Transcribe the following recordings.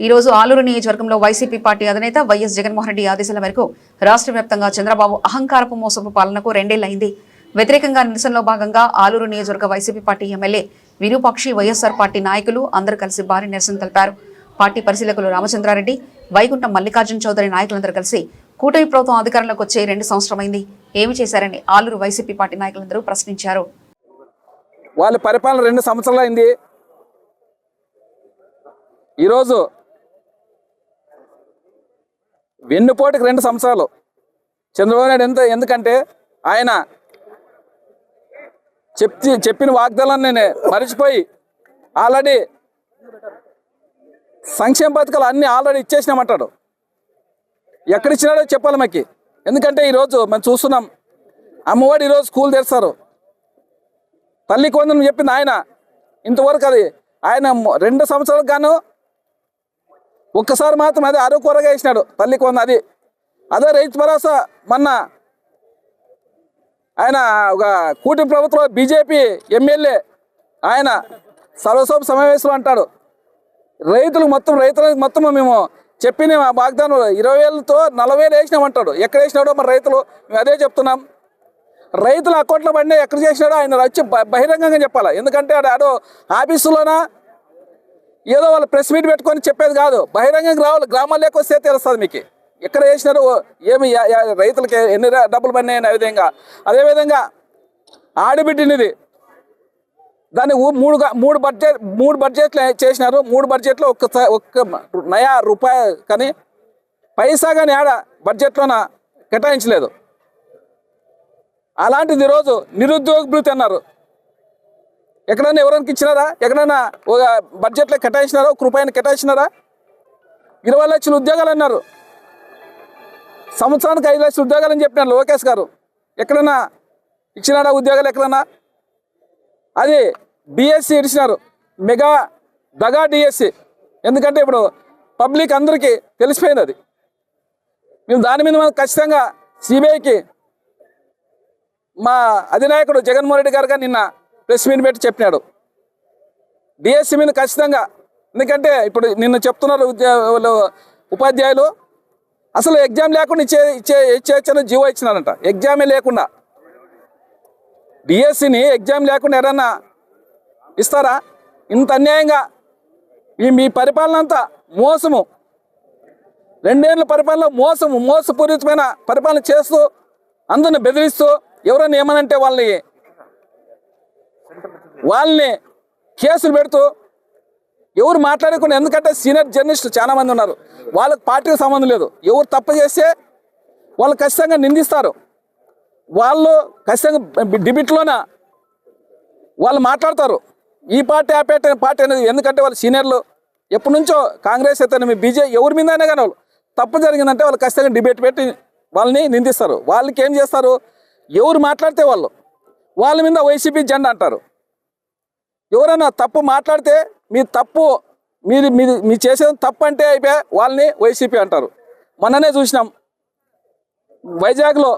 ఈ రోజు ఆలూరు నియోజకవర్గంలో వైసీపీ పార్టీ అధినేత వైఎస్ జగన్మోహన్ రెడ్డి ఆదేశాల మేరకు రాష్ట్ర వ్యాప్తంగా చంద్రబాబు అహంకారపు మోసపు పాలనకు రెండేళ్లైంది. వ్యతిరేకంగా నిరసనలో భాగంగా ఆలూరు నియోజకవర్గ YCP party MLA Virupakshi, YSR party నాయకులు అందరూ కలిసి భారీ నిరసన తెలిపారు. పార్టీ పరిశీలకులు రామచంద్రారెడ్డి, వైకుంఠం మల్లికార్జున చౌదరి నాయకులందరూ కలిసి కూటమి ప్రభుత్వం అధికారంలోకి వచ్చే 2 సంవత్సరమైంది, ఏమి చేశారని ఆలూరు వైసీపీ పార్టీ నాయకులందరూ ప్రశ్నించారు. వాళ్ళ పరిపాలన 2 సంవత్సరాలు అయింది. ఈరోజు వెన్నుపోటుకు 2 సంవత్సరాలు చంద్రబాబు నాయుడు ఎందుకంటే ఆయన చెప్పిన వాగ్దానాన్ని మరిచిపోయి ఆల్రెడీ సంక్షేమ పథకాలు అన్నీ ఆల్రెడీ ఇచ్చేసినామంటాడు. ఎక్కడిచ్చినాడో చెప్పాలి మాకు. ఎందుకంటే ఈరోజు మనం చూస్తున్నాం, అమ్మఒడి ఈరోజు స్కూల్ తెస్తారు, తల్లికి వందనం చెప్పింది ఆయన. ఇంతవరకు అది ఆయన 2 సంవత్సరాలకు గాను ఒక్కసారి మాత్రం అది అరకొరగా వేసినాడు తల్లికి వందనం. అదే రైతు భరోసా మొన్న ఆయన ఒక కూటమి ప్రభుత్వం బీజేపీ ఎమ్మెల్యే ఆయన సర్వసభ సమావేశంలో అంటాడు, రైతులకు మొత్తం మేము చెప్పిన వాగ్దానం 20,000తో 40,000 వేసినామంటాడు. ఎక్కడ వేసినాడో మరి రైతులు, మేము అదే చెప్తున్నాం. రైతుల అకౌంట్లో పడినా ఎక్కడ చేసినాడో ఆయన వచ్చి బహిరంగంగా చెప్పాలి. ఎందుకంటే ఆడో ఆఫీసులోనా ఏదో వాళ్ళు ప్రెస్ మీట్ పెట్టుకొని చెప్పేది కాదు, బహిరంగంగా రావాలి. గ్రామాల్లోకి వస్తే తెలుస్తుంది మీకు ఎక్కడ వేసినారు, ఏమి రైతులకి ఎన్ని డబ్బులు పడినాయని. అదేవిధంగా ఆడబిడ్డనిది దాన్ని మూడు బడ్జెట్లు చేసినారు. 3 బడ్జెట్లో ఒక్క నయా రూపాయి కానీ పైసా కానీ ఆడ బడ్జెట్లోన కేటాయించలేదు. అలాంటిది ఈరోజు నిరుద్యోగ భృతి అన్నారు. ఎక్కడైనా ఎవరికి ఇచ్చినారా? ఎక్కడైనా ఒక బడ్జెట్లో కేటాయించినారా? 1 రూపాయిని కేటాయించినారా? 20 లక్షల ఉద్యోగాలు అన్నారు. సంవత్సరానికి 5 లక్షల ఉద్యోగాలు అని చెప్పినారు లోకేష్ గారు. ఎక్కడైనా ఇచ్చినారా ఉద్యోగాలు? ఎక్కడైనా అది డిఎస్సి ఇచ్చినారు, మెగా దగా డిఎస్సి. ఎందుకంటే ఇప్పుడు పబ్లిక్ అందరికీ తెలిసిపోయింది అది. మేము దాని మీద ఖచ్చితంగా సిబిఐకి మా అధినాయకుడు జగన్మోహన్ రెడ్డి గారుగా నిన్న ప్రెస్ మీట్ పెట్టి చెప్పినాడు డిఎస్సి మీద ఖచ్చితంగా. ఎందుకంటే ఇప్పుడు నిన్న చెప్తున్నారు ఉపాధ్యాయులు అసలు ఎగ్జామ్ లేకుండా ఇచ్చే జీవో ఇచ్చినారంట. ఎగ్జామే లేకుండా డిఎస్సిని ఎగ్జామ్ లేకుండా ఎవరన్నా ఇస్తారా? ఇంత అన్యాయంగా మీ పరిపాలన అంతా మోసము. 2 ఏళ్ళ పరిపాలన మోసపూరితమైన పరిపాలన చేస్తూ అందరిని బెదిరిస్తూ ఎవరైనా ఏమనంటే వాళ్ళని కేసులు పెడుతూ ఎవరు మాట్లాడకుండా. ఎందుకంటే సీనియర్ జర్నలిస్టులు చాలామంది ఉన్నారు, వాళ్ళకి పార్టీకి సంబంధం లేదు. ఎవరు తప్పు చేస్తే వాళ్ళు ఖచ్చితంగా నిందిస్తారు. వాళ్ళు ఖచ్చితంగా డిబేట్లోన వాళ్ళు మాట్లాడతారు, ఈ పార్టీ ఆ పార్టీ అనేది. ఎందుకంటే వాళ్ళు సీనియర్లు, ఎప్పటి నుంచో కాంగ్రెస్ అయితే బీజేపీ ఎవరి మీద అయినా కానీ వాళ్ళు తప్పు జరిగిందంటే వాళ్ళు ఖచ్చితంగా డిబేట్ పెట్టి వాళ్ళని నిందిస్తారు. వాళ్ళకి ఏం చేస్తారు, ఎవరు మాట్లాడితే వాళ్ళ మీద వైసీపీ జెండా అంటారు. ఎవరైనా తప్పు మాట్లాడితే మీ తప్పు మీరు చేసేది తప్పు అంటే అయిపోయి వాళ్ళని వైసీపీ అంటారు. మొన్ననే చూసినాం వైజాగ్లో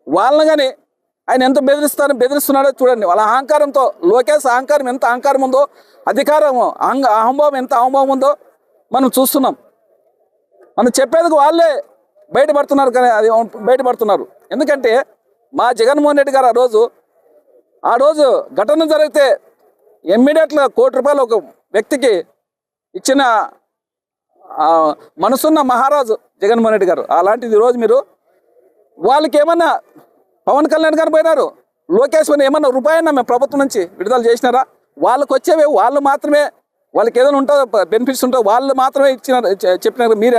వాళ్ళని కానీ ఆయన ఎంత బెదిరిస్తున్నాడో చూడండి. వాళ్ళ అహంకారంతో, లోకేష్ అహంకారం ఎంత అహంకారం ఉందో, అధికారం అహంభావం ఎంత అహంభావం ఉందో మనం చూస్తున్నాం. మనం చెప్పేందుకు వాళ్ళే బయటపడుతున్నారు. ఎందుకంటే మా జగన్మోహన్ రెడ్డి గారు ఆ రోజు ఘటన జరిగితే ఇమ్మీడియట్గా ₹1,00,00,000 ఒక వ్యక్తికి ఇచ్చిన మనసున్న మహారాజు జగన్మోహన్ రెడ్డి గారు. అలాంటిది ఈరోజు మీరు వాళ్ళకి ఏమన్నా పవన్ కళ్యాణ్ గారు పోయినారు, లోకేష్ ఏమన్నా రూపాయన్నా మేము ప్రభుత్వం నుంచి విడుదల చేసినారా? వాళ్ళకి వచ్చేవి వాళ్ళు మాత్రమే, వాళ్ళకి ఏదైనా ఉంటుందో బెనిఫిట్స్ ఉంటుందో వాళ్ళు మాత్రమే చెప్పినారు. మీరు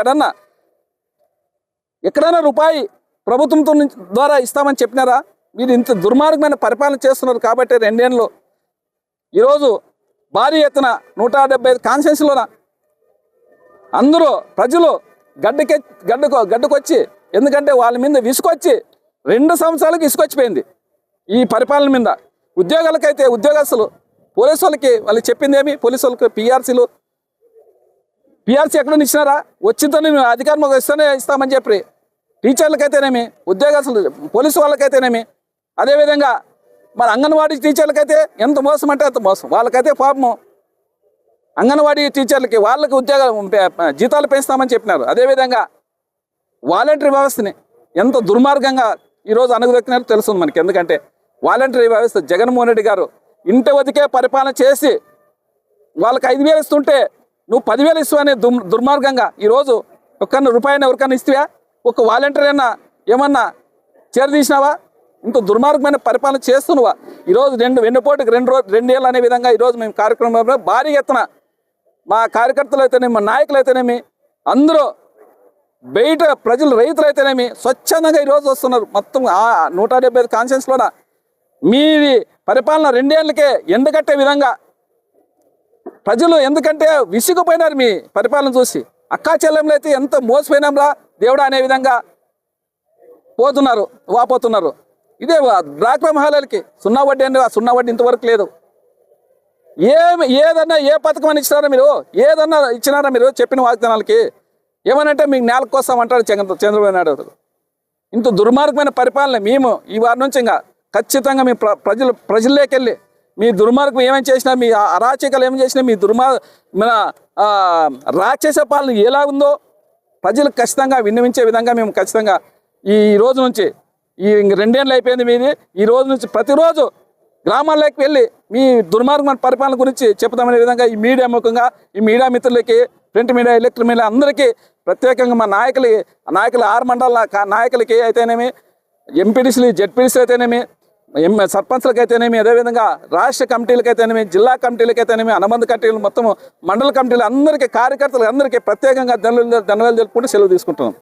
ఎక్కడైనా రూపాయి ప్రభుత్వంతో ద్వారా ఇస్తామని చెప్పినారా? మీరు ఇంత దుర్మార్గమైన పరిపాలన చేస్తున్నారు. కాబట్టి 2 ఏళ్ళు ఈరోజు భారీ ఎత్తున 175 కాన్స్టిట్యూన్సీలోన అందరూ ప్రజలు గడ్డకొచ్చి, ఎందుకంటే వాళ్ళ మీద విసుకొచ్చి 2 సంవత్సరాలకి ఇసుకొచ్చిపోయింది ఈ పరిపాలన మీద. ఉద్యోగాలకైతే ఉద్యోగస్తులు, పోలీసు వాళ్ళకి వాళ్ళు చెప్పిందేమి, పోలీసు వాళ్ళకి పిఆర్సీ ఎక్కడైనా ఇచ్చినారా? వచ్చిందని మేము అధికారం ఇస్తామని చెప్పి టీచర్లకైతేనేమి, ఉద్యోగస్తులు పోలీసు వాళ్ళకైతేనేమి, అదేవిధంగా మరి అంగన్వాడీ టీచర్లకైతే ఎంత మోసం అంటే అంత మోసం. వాళ్ళకైతే పాపము అంగన్వాడీ టీచర్లకి వాళ్ళకి జీతాలు పెంచుతామని చెప్పినారు. అదేవిధంగా వాలంటరీ వ్యవస్థని ఎంత దుర్మార్గంగా ఈరోజు అణగదొక్కినారో తెలుస్తుంది మనకి. ఎందుకంటే వాలంటరీ వ్యవస్థ జగన్మోహన్ రెడ్డి గారు ఇంటి వదికే పరిపాలన చేసి వాళ్ళకి 5,000 ఇస్తుంటే నువ్వు 10,000 ఇస్తావు అనే దుర్మార్గంగా ఈరోజు ఒక్క రూపాయిని ఎవరికైనా ఇస్తావా? ఒక వాలంటరీ అన్నా ఏమన్నా చేరదీసినావా? ఇంత దుర్మార్గమైన పరిపాలన చేస్తున్నావా? ఈరోజు వెన్నుపోటుకి 2 ఏళ్ళు అనే విధంగా ఈరోజు మేము కార్యక్రమంలో భారీ ఎత్తున మా కార్యకర్తలు అయితేనేమి, మా నాయకులు అయితేనేమి, అందరూ బయట ప్రజలు, రైతులు అయితేనేమి స్వచ్ఛందంగా ఈరోజు వస్తున్నారు. మొత్తం 175 కాన్స్టిట్యూన్సీలోన మీ పరిపాలన 2 ఏళ్ళకే ఎండగట్టే విధంగా ప్రజలు ఎందుకంటే విసిగిపోయినారు మీ పరిపాలన చూసి. అక్కా చెల్లెంలు అయితే ఎంత మోసపోయినాంరా దేవుడా అనే విధంగా వాపోతున్నారు. ఇదే డ్వాక్రా మహిళలకి 0 వడ్డీ అండి. ఆ 0 వడ్డీ ఇంతవరకు లేదు. ఏదన్నా ఏ పథకం అని ఇచ్చినారా మీరు? ఏదన్నా ఇచ్చినారా మీరు చెప్పిన వాగ్దానాలకి? ఏమనంటే మీకు నేలకు కోసం అంటాడు చంద్రబాబు నాయుడు. ఇంత దుర్మార్గమైన పరిపాలన మేము ఈ వారి నుంచి ఇంకా ఖచ్చితంగా మీ ప్రజల్లోకి వెళ్ళి మీ దుర్మార్గం ఏమేమి చేసినా, మీ అరాచకాలు ఏమేమి చేసినా, మీ మన రాక్షస పాలన ఎలా ఉందో ప్రజలకు ఖచ్చితంగా విన్నవించే విధంగా మేము ఖచ్చితంగా ఈ రోజు నుంచి 2 ఏళ్ళు అయిపోయింది మీది. ఈ రోజు నుంచి ప్రతిరోజు గ్రామాల్లోకి వెళ్ళి మీ దుర్మార్గమైన పరిపాలన గురించి చెప్తామనే విధంగా ఈ మీడియా ముఖంగా, ఈ మీడియా మిత్రులకి, ప్రింట్ మీడియా, ఎలక్ట్రిక్ మీడియా అందరికీ ప్రత్యేకంగా మా నాయకులు 6 మండల నాయకులకి అయితేనేమి, ఎంపీడీసీలు, జెడ్పీడీసీలు అయితేనేమి, సర్పంచ్లకు అయితేనేమి, అదేవిధంగా రాష్ట్ర కమిటీలకు అయితేనేమి, జిల్లా కమిటీలకు అయితేనేమి, అనుబంధ కమిటీలు, మొత్తం మండల కమిటీలు అందరికీ, కార్యకర్తలు అందరికీ ప్రత్యేకంగా ధన్యవాదాలు తెలుపుకుంటూ సెలవు తీసుకుంటున్నాం.